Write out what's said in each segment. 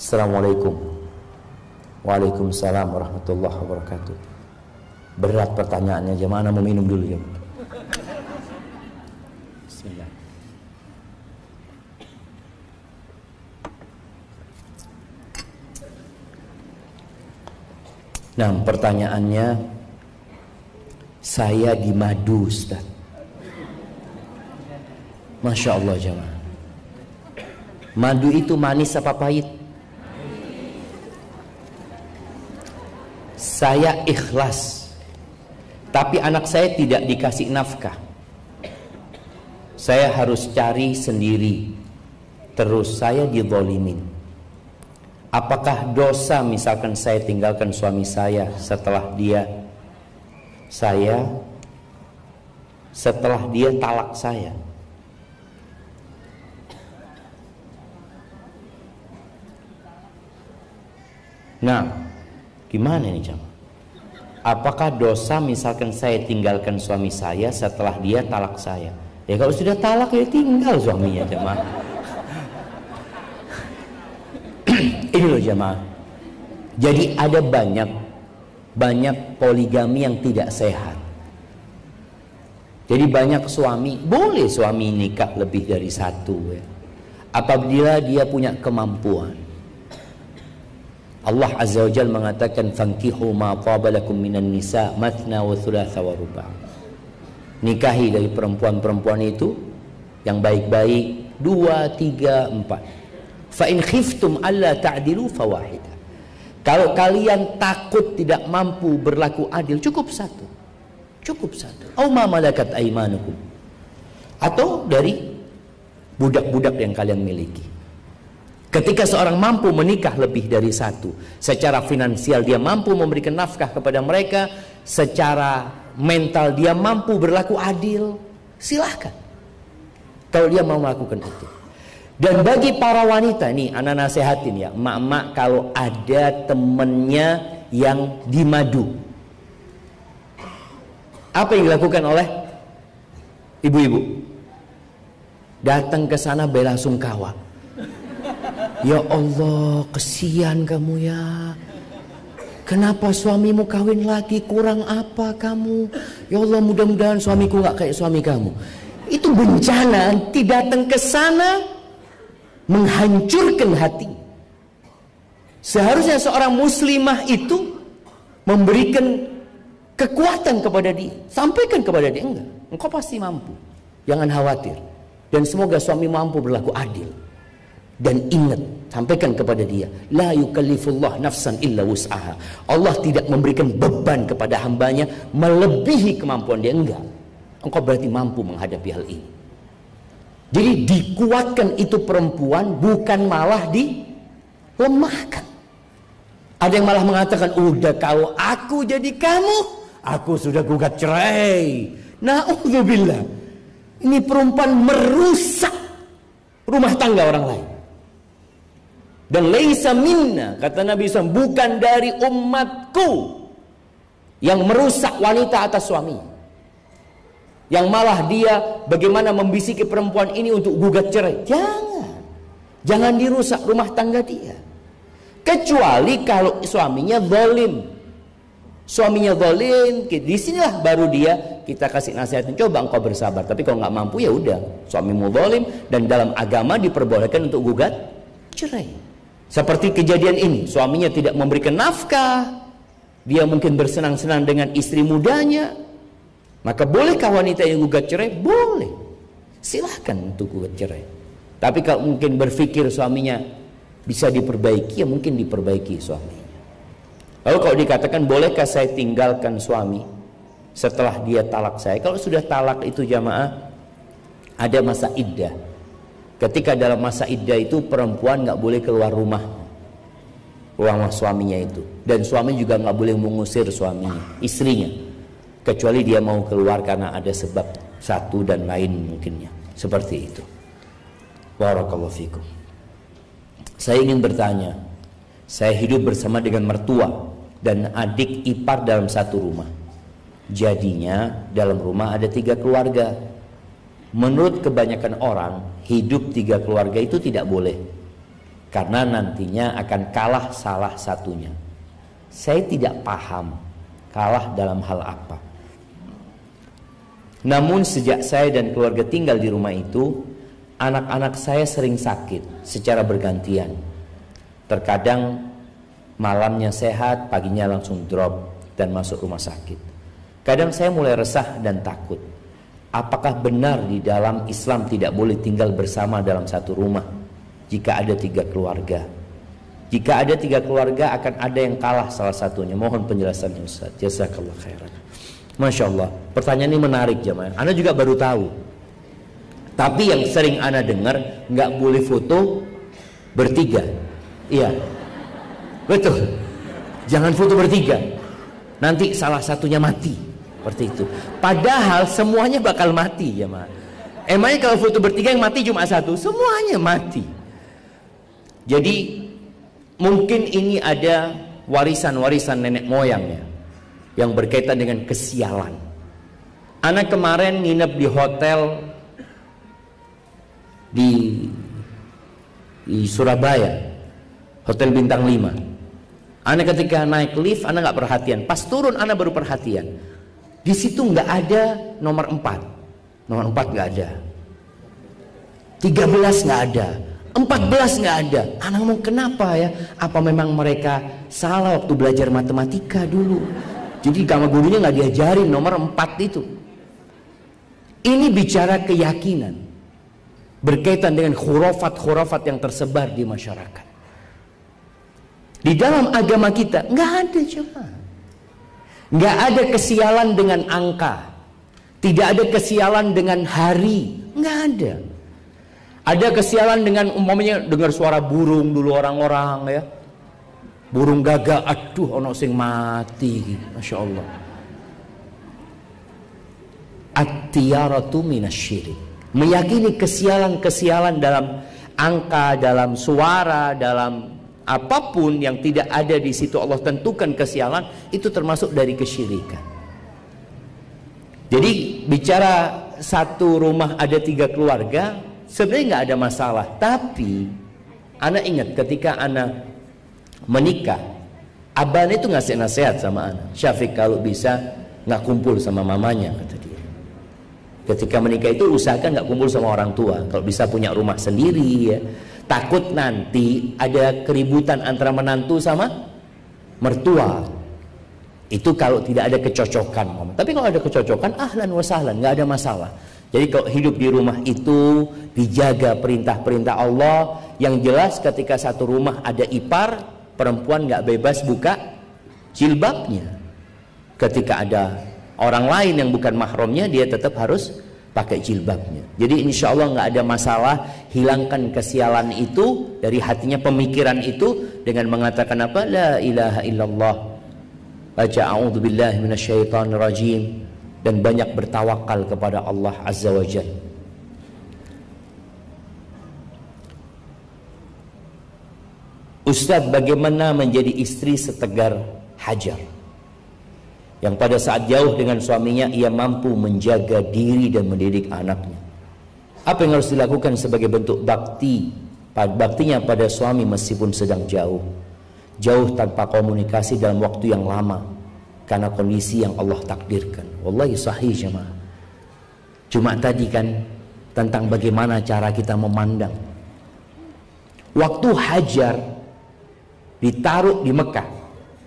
Assalamualaikum. Waalaikumsalam warahmatullahi wabarakatuh. Berat pertanyaannya, jemaah mau minum dulu ya. Bismillah. Nah, pertanyaannya, saya di madu, Ustaz. Masya Allah jemaah. Madu itu manis apa pahit? Saya ikhlas, tapi anak saya tidak dikasih nafkah. Saya harus cari sendiri. Terus saya dizalimin. Apakah dosa misalkan saya tinggalkan suami saya setelah dia talak saya? Nah, gimana ini jemaah? Apakah dosa misalkan saya tinggalkan suami saya setelah dia talak saya? Ya kalau sudah talak ya tinggal suaminya jemaah. Ini loh jemaah. Jadi ada banyak poligami yang tidak sehat. Jadi banyak suami, boleh suami nikah lebih dari satu ya, apabila dia punya kemampuan. Allah Azza wa Jalla mengatakan fankihu ma qabalakum minan nisa mathna wa thulatha wa ruba'. Nikahi dari perempuan-perempuan itu yang baik-baik 2, 3, 4. Fa in khiftum alla ta'dilu fawahida. Kalau kalian takut tidak mampu berlaku adil, cukup satu. Cukup satu. Au ma malakat aymanukum. Atau dari budak-budak yang kalian miliki. Ketika seorang mampu menikah lebih dari satu, secara finansial dia mampu memberikan nafkah kepada mereka, secara mental dia mampu berlaku adil, silahkan. Kalau dia mau melakukan itu. Dan bagi para wanita nih, anak nasihatin ya, emak-emak kalau ada temennya yang di madu, apa yang dilakukan oleh ibu-ibu? Datang ke sana bela sungkawa. Ya Allah, kesian kamu ya. Kenapa suamimu kawin lagi? Kurang apa kamu? Ya Allah, mudah-mudahan suamiku gak kayak suami kamu. Itu bencana. Nanti datang ke sana menghancurkan hati. Seharusnya seorang muslimah itu memberikan kekuatan kepada dia. Sampaikan kepada dia, enggak, engkau pasti mampu. Jangan khawatir. Dan semoga suami mampu berlaku adil. Dan ingat, sampaikan kepada dia, la yukallifullah nafsan illa wus'aha. Allah tidak memberikan beban kepada hambanya melebihi kemampuan dia, enggak. Engkau berarti mampu menghadapi hal ini. Jadi dikuatkan itu perempuan, bukan malah dilemahkan. Ada yang malah mengatakan, udah kalau aku jadi kamu, aku sudah gugat cerai. Na'udzubillah. Ini perempuan merusak rumah tangga orang lain. Dan laisa minna, kata Nabi SAW, bukan dari umatku yang merusak wanita atas suami. Yang malah dia bagaimana membisiki perempuan ini untuk gugat cerai. Jangan dirusak rumah tangga dia. Kecuali kalau suaminya zalim. Suaminya zalim, disinilah baru dia kita kasih nasihatin, coba engkau bersabar. Tapi kalau nggak mampu ya udah, suamimu zalim, dan dalam agama diperbolehkan untuk gugat cerai. Seperti kejadian ini, suaminya tidak memberikan nafkah, dia mungkin bersenang-senang dengan istri mudanya, maka bolehkah wanita yang gugat cerai? Boleh, silahkan untuk gugat cerai. Tapi kalau mungkin berpikir suaminya bisa diperbaiki, ya mungkin diperbaiki suaminya. Lalu kalau dikatakan bolehkah saya tinggalkan suami setelah dia talak saya? Kalau sudah talak itu jamaah, ada masa iddah. Ketika dalam masa iddah itu perempuan nggak boleh keluar rumah suaminya itu, dan suami juga nggak boleh mengusir suaminya, istrinya, kecuali dia mau keluar karena ada sebab satu dan lain mungkinnya, seperti itu. Barakallahu fikum. Saya ingin bertanya, saya hidup bersama dengan mertua dan adik ipar dalam satu rumah. Jadinya dalam rumah ada 3 keluarga. Menurut kebanyakan orang, hidup 3 keluarga itu tidak boleh. karena nantinya akan kalah salah satunya. Saya tidak paham kalah dalam hal apa. Namun sejak saya dan keluarga tinggal di rumah itu, anak-anak saya sering sakit secara bergantian. Terkadang malamnya sehat, paginya langsung drop dan masuk rumah sakit. Kadang saya mulai resah dan takut. Apakah benar di dalam Islam tidak boleh tinggal bersama dalam satu rumah jika ada 3 keluarga? Jika ada 3 keluarga akan ada yang kalah salah satunya. Mohon penjelasannya Ustaz. Jazakallah khairan. Masya Allah, pertanyaan ini menarik jemaah. Ana juga baru tahu. Tapi yang sering Ana dengar, nggak boleh foto bertiga. Iya, betul. Jangan foto bertiga, nanti salah satunya mati. Seperti itu. Padahal semuanya bakal mati jemaah. Emangnya kalau foto bertiga yang mati cuma satu? Semuanya mati. Jadi mungkin ini ada warisan-warisan nenek moyangnya yang berkaitan dengan kesialan. Anak kemarin nginep di hotel di Surabaya, hotel bintang 5. Anak ketika naik lift, anak nggak perhatian. Pas turun, anak baru perhatian. Di situ nggak ada nomor 4. Nomor 4 nggak ada. 13 nggak ada. 14 nggak ada. Anak ngomong kenapa ya? Apa memang mereka salah waktu belajar matematika dulu? Jadi sama gurunya nggak diajarin nomor 4 itu. Ini bicara keyakinan berkaitan dengan khurafat-khurafat yang tersebar di masyarakat. Di dalam agama kita nggak ada coba. Nggak ada kesialan dengan angka. Tidak ada kesialan dengan hari. Nggak ada. Ada kesialan dengan umpamanya dengar suara burung dulu orang-orang ya. Burung gagak, aduh ono sing mati, Masya Allah. At-tiyaratu minasyirik. Meyakini kesialan-kesialan dalam angka, dalam suara, dalam apapun yang tidak ada di situ Allah tentukan kesialan, itu termasuk dari kesyirikan. Jadi bicara satu rumah ada 3 keluarga, sebenarnya nggak ada masalah. Tapi anak ingat ketika anak menikah, abahnya itu ngasih nasihat sama anak, Syafiq kalau bisa nggak kumpul sama mamanya, kata dia. Ketika menikah itu usahakan nggak kumpul sama orang tua. Kalau bisa punya rumah sendiri ya. Takut nanti ada keributan antara menantu sama mertua. Itu kalau tidak ada kecocokan. Tapi kalau ada kecocokan, ahlan wa sahlan, nggak ada masalah. Jadi kalau hidup di rumah itu dijaga perintah-perintah Allah. Yang jelas ketika satu rumah ada ipar, perempuan nggak bebas buka jilbabnya. Ketika ada orang lain yang bukan mahramnya, dia tetap harus pakai jilbabnya. Jadi insya Allah nggak ada masalah. Hilangkan kesialan itu dari hatinya, pemikiran itu dengan mengatakan apa? La ilaha illallah. Baca a'udzubillahi minasyaitonirrajim. Dan banyak bertawakal kepada Allah Azza wa Jalla. Ustadz, bagaimana menjadi istri setegar Hajar yang pada saat jauh dengan suaminya ia mampu menjaga diri dan mendidik anaknya? Apa yang harus dilakukan sebagai bentuk baktinya pada suami meskipun sedang jauh tanpa komunikasi dalam waktu yang lama karena kondisi yang Allah takdirkan? Wallahi sahih jemaah. Cuma tadi kan tentang bagaimana cara kita memandang. Waktu Hajar ditaruh di Mekah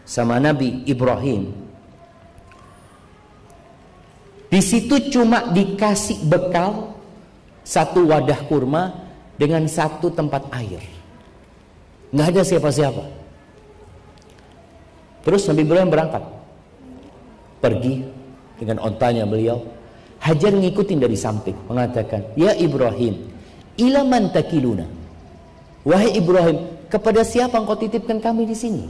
sama Nabi Ibrahim, di situ cuma dikasih bekal 1 wadah kurma dengan 1 tempat air. Nggak ada siapa-siapa. Terus Nabi Ibrahim berangkat, pergi dengan ontanya beliau. Hajar ngikutin dari samping, mengatakan, ya Ibrahim, ila man takiluna? Wahai Ibrahim, kepada siapa engkau titipkan kami di sini?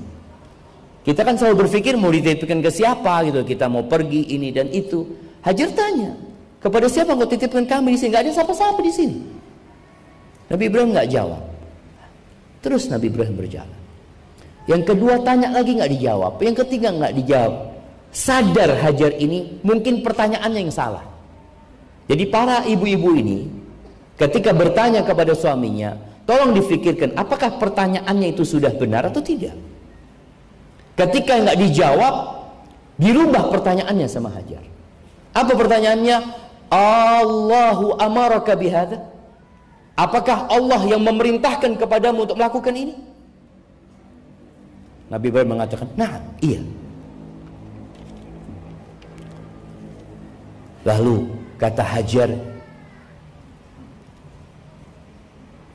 Kita kan selalu berpikir mau dititipkan ke siapa gitu. Kita mau pergi ini dan itu. Hajar tanya, kepada siapa engkau titipkan kami di sini? Gak ada siapa-siapa di sini. Nabi Ibrahim nggak jawab. Terus Nabi Ibrahim berjalan. Yang kedua tanya lagi nggak dijawab. Yang ketiga nggak dijawab. Sadar Hajar ini mungkin pertanyaannya yang salah. Jadi para ibu-ibu ini ketika bertanya kepada suaminya, Tolong difikirkan, apakah pertanyaannya itu sudah benar atau tidak? Ketika nggak dijawab, dirubah pertanyaannya sama Hajar. Apa pertanyaannya? Allahu amaraka bihadza? Apakah Allah yang memerintahkan kepadamu untuk melakukan ini? Nabi Ibrahim mengatakan, nah, iya. Lalu kata Hajar,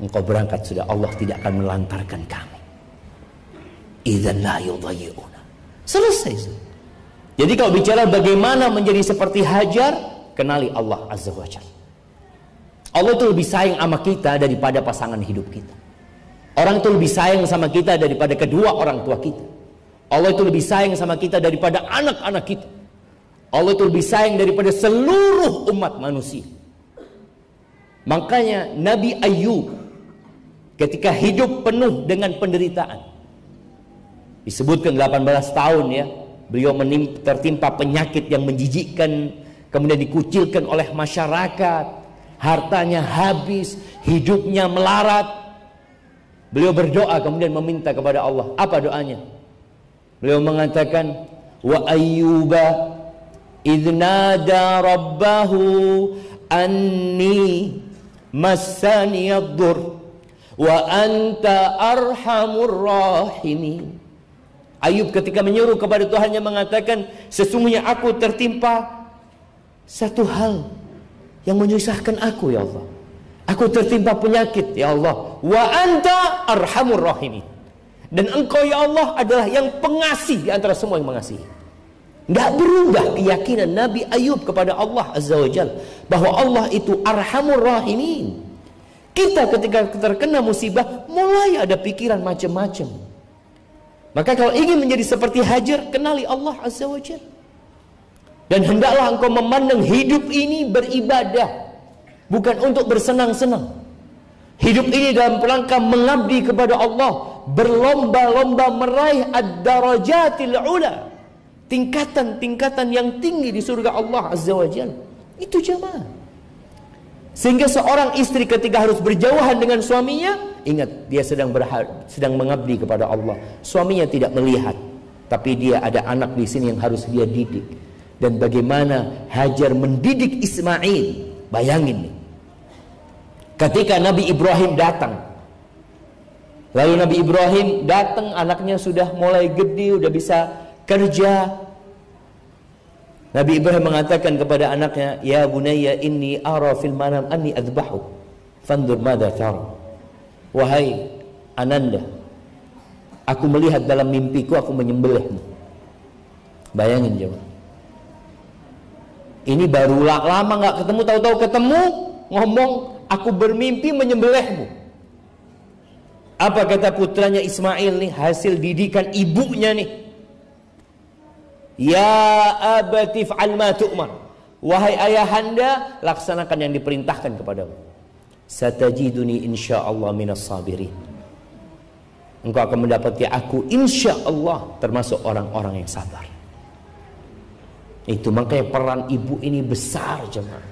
engkau berangkat sudah, Allah tidak akan melantarkan kami. Idzan la yudayyi'una. Selesai. Jadi kalau bicara bagaimana menjadi seperti Hajar, kenali Allah Azza wa Jalla. Allah itu lebih sayang sama kita daripada pasangan hidup kita. Orang itu lebih sayang sama kita daripada kedua orang tua kita. Allah itu lebih sayang sama kita daripada anak-anak kita. Allah itu lebih sayang daripada seluruh umat manusia. Makanya Nabi Ayub ketika hidup penuh dengan penderitaan, disebutkan 18 tahun ya, beliau tertimpa penyakit yang menjijikkan, kemudian dikucilkan oleh masyarakat, hartanya habis, hidupnya melarat. Beliau berdoa kemudian meminta kepada Allah. Apa doanya? Beliau mengatakan, wa ayyuba idnada rabbahu anni massaniyad-dur wa anta arhamur rahimin. Ayub ketika menyuruh kepada Tuhannya mengatakan, sesungguhnya aku tertimpa satu hal yang menyusahkan aku ya Allah. Aku tertimpa penyakit ya Allah. Wa anta arhamur rahimin. Dan engkau ya Allah adalah yang pengasih di antara semua yang mengasihi. Tidak berubah keyakinan Nabi Ayub kepada Allah Azza wa Jalla bahwa Allah itu arhamur rahimin. Kita ketika terkena musibah mulai ada pikiran macam-macam. Maka kalau ingin menjadi seperti Hajar, kenali Allah Azza wa Jalla. Dan hendaklah engkau memandang hidup ini beribadah, bukan untuk bersenang-senang. Hidup ini dalam rangka mengabdi kepada Allah, berlomba-lomba meraih ad-darajatil ula, tingkatan-tingkatan yang tinggi di surga Allah Azza wa Jalla. Itu jamaah. Sehingga seorang istri ketika harus berjauhan dengan suaminya, ingat dia sedang mengabdi kepada Allah. Suaminya tidak melihat, tapi dia ada anak di sini yang harus dia didik. Dan bagaimana Hajar mendidik Ismail. Bayangin nih, ketika Nabi Ibrahim datang, lalu Nabi Ibrahim datang, anaknya sudah mulai gede, sudah bisa kerja. Nabi Ibrahim mengatakan kepada anaknya, ya bunayya inni ara fil manam anni adbahu fanzur madza tara. Wahai ananda, aku melihat dalam mimpiku aku menyembelihmu. Bayangin jemaah, ini baru lama nggak ketemu, tahu-tahu ketemu ngomong aku bermimpi menyembelihmu. Apa kata putranya Ismail nih, hasil didikan ibunya nih? Ya abati fa'al ma tu'mar. Wahai ayahanda, laksanakan yang diperintahkan kepadamu. Satajiduni insyaallah minas sabirin. Engkau akan mendapati aku insyaallah termasuk orang-orang yang sabar. Itu makanya peran ibu ini besar jemaah.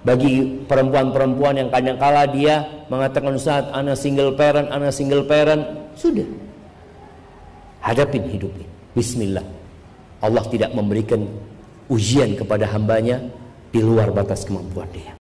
Bagi perempuan-perempuan yang kadang-kala dia mengatakan, Ustaz, ana single parent, sudah. Hadapin hidup ini. Bismillah. Allah tidak memberikan ujian kepada hambanya di luar batas kemampuan dia.